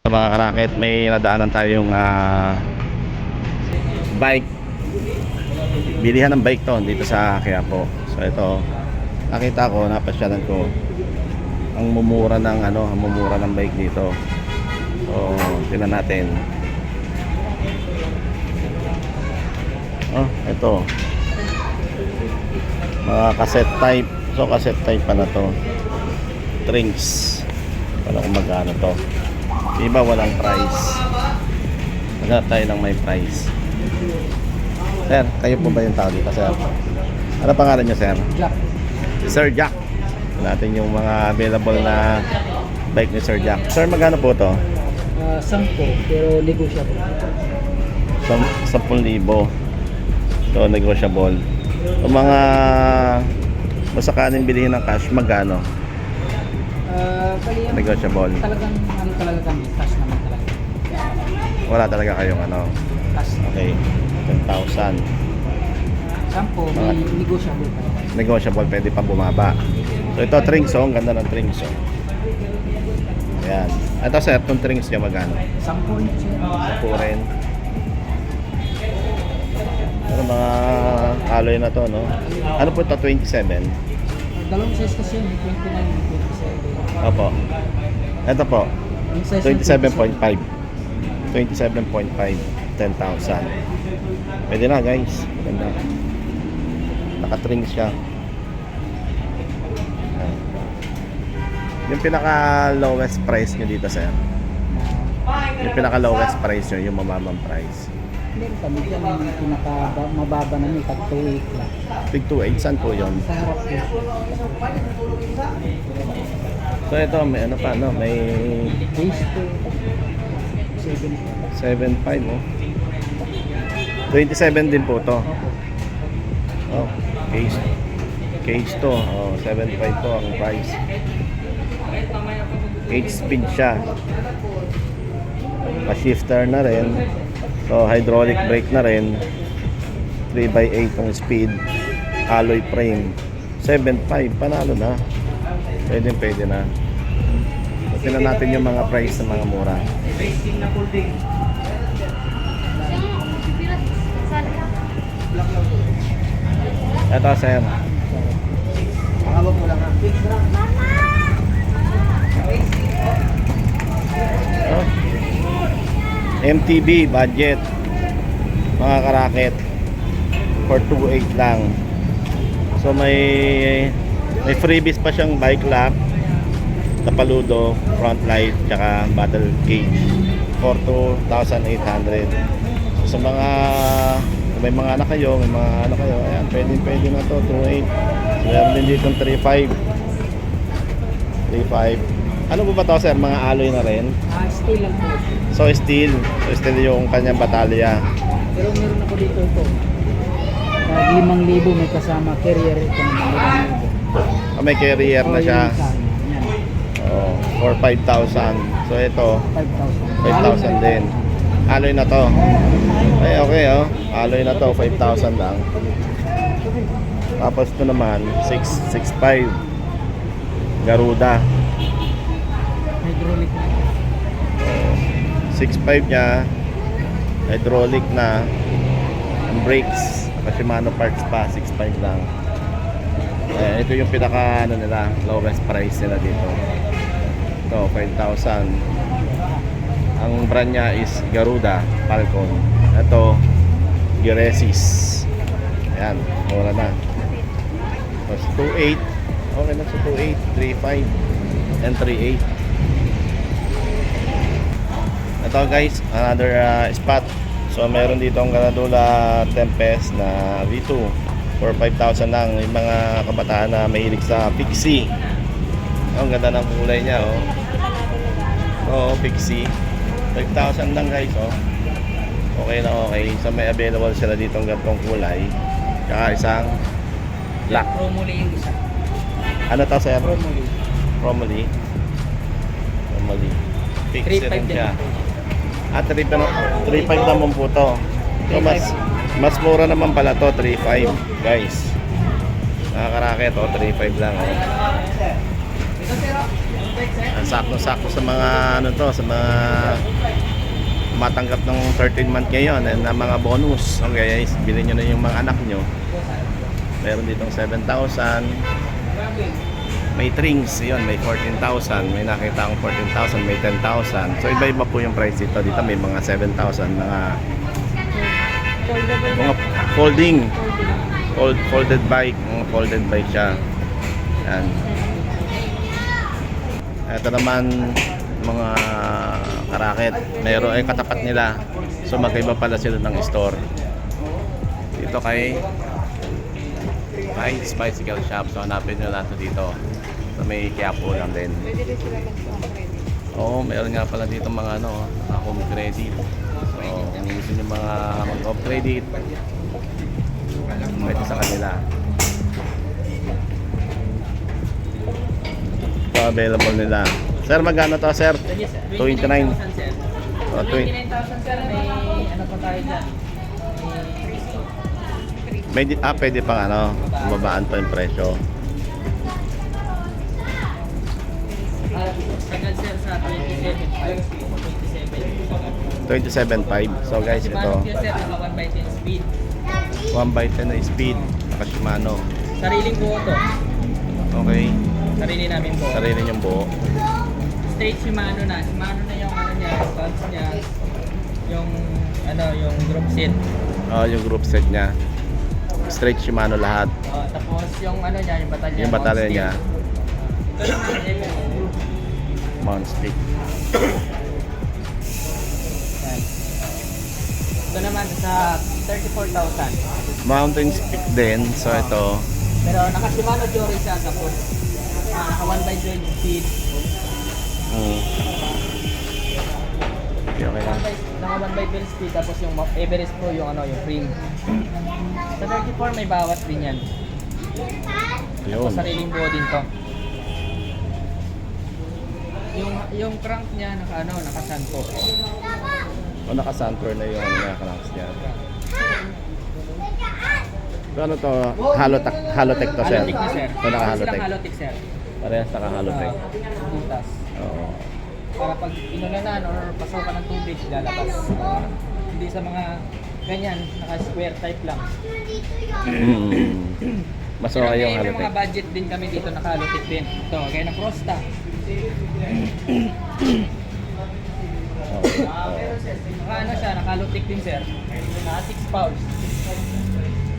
Mga karaket, may nadaanan tayong bike. Bilihan ng bike to dito sa Quiapo. So ito, nakita ko, napasyalan ko ang mumura ng ang mumura ng bike dito. So, tingnan natin. Oh, ito. Mga cassette type. So cassette type pa na to. Trinks. Wala kung magkano to. Iba walang price. Maghanap tayo ng may price. Sir, kayo po ba yung tao dito, sir? Ano pangalan niyo, sir? Jack. Sir Jack. Natin yung mga available na bike ni Sir Jack. Sir, magkano po to? 10 pero negotiable. 10,000. So, negotiable. Kung mga masakaling bilihin ng cash, magkano? Bali yan, Negotiable. talagang talaga kami, cash naman talaga. Wala talaga kayong Cash. Okay. 10,000. 10 may negotiable pa. Negotiable, pwede pa bumaba. So ito trinks, ang ganda ng trinks. Ayan. Ito sir, itong trinks niya magkano? 10 siya. Ako rin. Pero mga alloy na to, no? Ano po ito? 27? Dalawang size kasi yun, 29, 27. Opo. Ito po, Yung size ng 27.5. 27.5. 10,000. Pwede na guys. Maganda. Naka-trinks siya. Ayan. Yung pinaka lowest price nyo dito sir, yung pinaka lowest price nyo, yung mamamang price, Meron kami dyan, yung pinaka-mababa na may tag 2.8 lang. Big 2.8, saan po yun? Sa harap ko. So ito, may ano pa, no? May Base to 7. 7.5, oh. 27 din po to. Oh, case to. Oh, 7.5 to ang price. 8 speed siya. Pa-shifter na rin. So, hydraulic brake na rin. 3x8 ang speed. Alloy frame. 7.5, panalo na. Pwede na. So, tingnan natin yung mga price ng mga mura. Ito sir. Pakawag mo lang ha. Oh. MTB budget mga karaket for 2.8 lang. So may freebies pa siyang bike lock, tapaludo, front light, tsaka battle cage for 2,800. So, sa mga may mga anak kayo, ayan, pwede na to 2.8. So, meron din dito 3.5. Ano po ba to sir? Mga alloy na rin? Steel lang po. So steel yung kanyang batalya. Pero meron ako dito ito. 5,000 may kasama carrier ito ng 5,000. May carrier na siya. Oh, for 5,000. So ito, 5,000 din. Alloy na to. Ay, okay oh. Alloy na to, 5,000 lang. Tapos ito naman, 6,500. Garuda. Hydraulic na. 6.5 niya, hydraulic na, ang brakes, Shimano parts pa, 6.5 lang. Ito yung pinaka nila, lowest price nila dito. Ito, 5,000. Ang brand niya is Garuda Falcon. Ito, Geresis. Ayan, mura na. Tapos 2.8, okay na sa 2.8, 3.5 and 3.8. Ito guys, another spot. So meron dito ang Ganadula Tempest na V2 for 5,000 lang. Yung mga kabataan na mahilig sa Pixie. Ang ganda ng kulay niya, oh. Oo, Pixie. 5,000 lang guys, oh. Okay na okay. So may available sila dito ang gantong kulay. Tsaka isang black. Promoli yung isa. Ano to sir? Promoli. Promoli. Pixie 3.5 rin din. siya. 3.5 naman po to. So mas mura naman pala to, 3.5 guys. Nakakaraket, 3.5 lang. Sakto-sakto sa mga ano to, sa mga matanggap ng 13 month ngayon and na mga bonus. Okay guys, bilhin nyo na yung mga anak nyo. Meron ditong 7,000. May trings, yun, may 14,000. May nakita akong 14,000, may 10,000. So iba-iba po yung price dito. Dito may mga 7,000, mga folding. Folded bike, mga folded bike siya. Yan. Ito naman mga karaket. Meron ay katapat nila. So magkaiba pala sila ng store. Dito kay Bicycle Shop. So hanapin nyo lang ito dito. So may Quiapo lang din. Oo, meron nga pala dito mga ano, home credit. So kung gusto nyo mga mag-home credit, pwede sa kanila. So available nila. Sir, magkano to, sir? 29. 29,000 sir. Oh, 29,000 sir, may ano pa tayo dyan? Pwede pang ano, babaan pa yung presyo. Sagad sir sa 27,500. 27.5. So guys, ito. Shimano yun sir, naka 1x10 speed. 1x10 na speed. Naka Shimano. Sariling buo to. Okay. Sarili namin buo. Sarili niyong buo. Straight Shimano na. Shimano na yung ano niya, studs niya. Yung ano, yung group set. Oh, yung group set niya. Straight Shimano lahat. Tapos yung ano niya, yung batalyon. Yung batalyon niya. Ito naman, Mount stick. yan. Ito naman sa 34,000. Mountain stick din. So ito. Pero naka Shimano Jory siya tapos naka 1x12 speed. Okay lang. Naka 1x12 speed tapos yung Everest Pro yung ano yung frame. Sa 34 may bawas din yan. Yun. Sa sariling buo din to. Yung crank niya naka ano, naka Santo. O naka-santor na yung cranks niya. So ano to? Halotech to, sir? Halotech na sir. O naka-halotech? Silang Halotech sir. Parehas naka-halotech. Butas. Oo. Para pag inulanan or pasokan ng tubig lalabas. Hindi sa mga ganyan, naka square type lang. Mas Pero okay yung may mga halotech. budget din kami dito na Halotech din. Ito, gaya ng Prosta. Okay. Naka ano siya, naka Halotech din sir. Naka 6 pounds.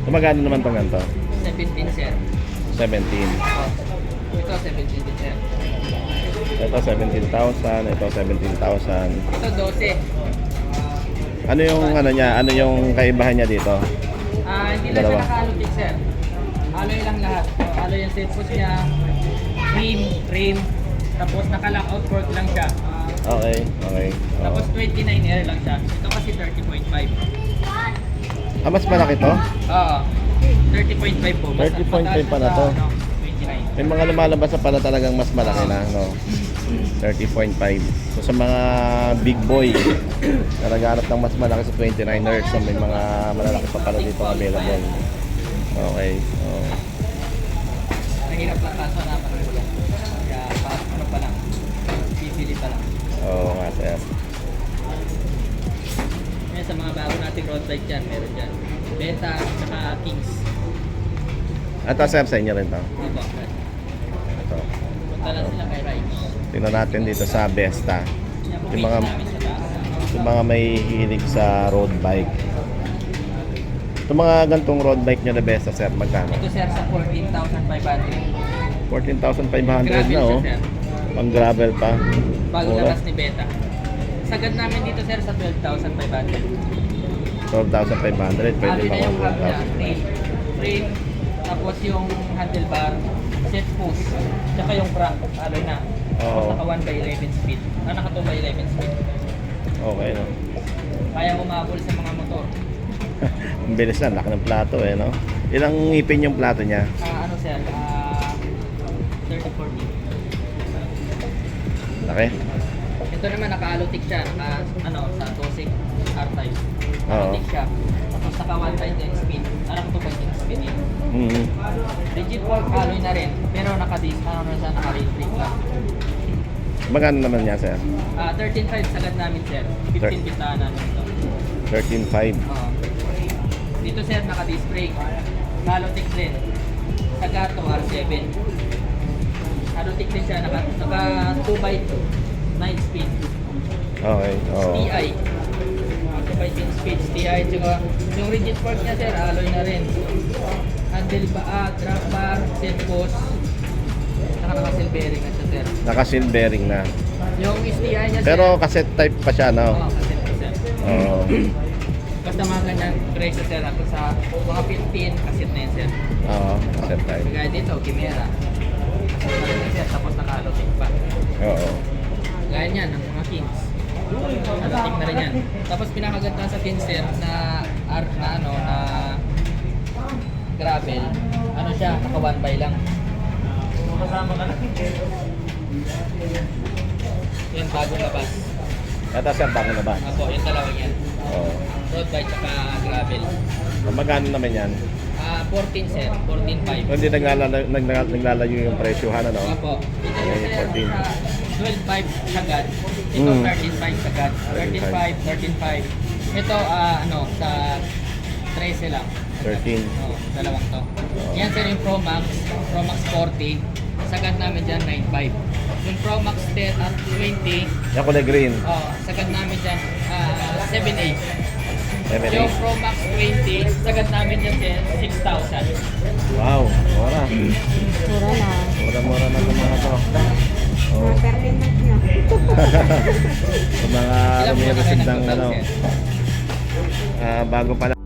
So magkano naman itong ganito? 17 sir. 17. Ito 17 din sir. Ito 17,000. Ito 17,000. Ito 12. Ano yung ano niya? Ano yung kaibahan niya dito? Hindi lang siya Dalawa. naka Halotech sir. Alloy lang lahat. Alloy yung set post niya. Rim. Tapos naka-lockout fork lang siya. Okay. Okay. Tapos Oo. 29R lang siya. Ito kasi 30.5. Ah, mas malaki to? Oo. 30.5 po. 30.5 pa na to. 29. May mga lumalabas na pala talagang mas malaki na, no? 30.5. So sa mga big boy na naghanap ng mas malaki sa 29ers, so may mga malalaki pa pala dito available. Okay. Oh. Mahirap lang kaso na parang yan. Kaya ano pa lang. Pipili pa lang. Oo nga, sir. Ngayon sa mga bago nating road bike dyan, meron dyan. Beta, saka Kings. Ito, sir, sa inyo rin to. Diba? Ito. Punta lang sila kay Rides. Tingnan natin dito sa Besta. Yan po Yung mga, namin sa taas. yung mga may hilig sa road bike. Itong mga gantong road bike nyo na Besta, sir, magkano? Ito sir sa 14,500. 14,500 Grabe na, siya oh. sir. Pang gravel pa. Bago Mura. labas ni Beta. Sagad namin dito sir sa 12,500. 12,500. Pwede Alloy pa na yung hub niya, 12,000. frame, tapos yung handlebar, set push, tsaka yung crank, alloy na. Tapos Oo. naka 1x11 speed. Naka 2x11 speed. Okay, no? Kaya umabol sa mga motor. Ang bilis na, laki ng plato eh, no? Ilang ngipin yung plato niya? Ano sir, 34 min. Laki? Ito naman naka-allotic siya, naka ano, sa 12 R-type. Oo. Allotic siya. Tapos naka 1x10 speed. Anak ko 2.6 speed yun. Mm. Rigid fork alloy na rin, pero naka-disc, ano na siya, naka-rail brake lang. Magkano naman yan, sir? 13.5 sagad namin, sir. 15 bisahan namin ito. 13.5. Oo. Dito, sir, naka-disc brake. Halotic din. Sagad to R7. Halotic din siya, naka 2x2. 9 speed. Okay. Oo. TI. 2x10 speed, TI. Tsaka yung rigid fork niya, sir, alloy na rin. Handle ba, drop bar, set post. Saka naka-seal bearing na siya, sir. Naka-seal bearing na. Yung STI niya, Pero sir. cassette type pa siya, no? Oo, cassette po, sir. Oo. Basta mga ganyan presyo, sir. Ako sa mga 15, cassette na yun, sir. Oo, cassette type. Kagaya dito, Chimera. Cassette na rin, sir. Tapos naka-allotic pa. Oo. Gaya niyan, ang mga Kings. Allotic na rin yan. Tapos pinakaganda sa Kings, sir, na gravel. Ano siya, naka 1x lang. Kasama ka na. Yan, bagong labas. Ito, sir, bago na ba? Apo, yung dalawang yan. Oo. Road bike tsaka gravel. Magkano naman yan? 14, sir. 14.5. Hindi naglalayo yung presyohan, ano? Apo. Ito Okay, yung sir, 14. sa 12.5 sagad. Ito 13.5 sagad. 13.5, 13.5. Ito, sa 13 lang. 13. Oo, dalawang to. Yan, sir, yung Pro Max 40. Sagad namin dyan 9.5. Yung Pro Max 10 at 20, Yan kulay green. sagad namin dyan 7.8. 7.8. Yung Pro Max 20, sagad namin dyan sir 6,000. Wow, mura. Mura na. Mura-mura na itong mga to. Oh. Mga pertinent na. Sa mga Ilang buwan na kayo receive ng nagtotal, ano, sir? bago pa lang.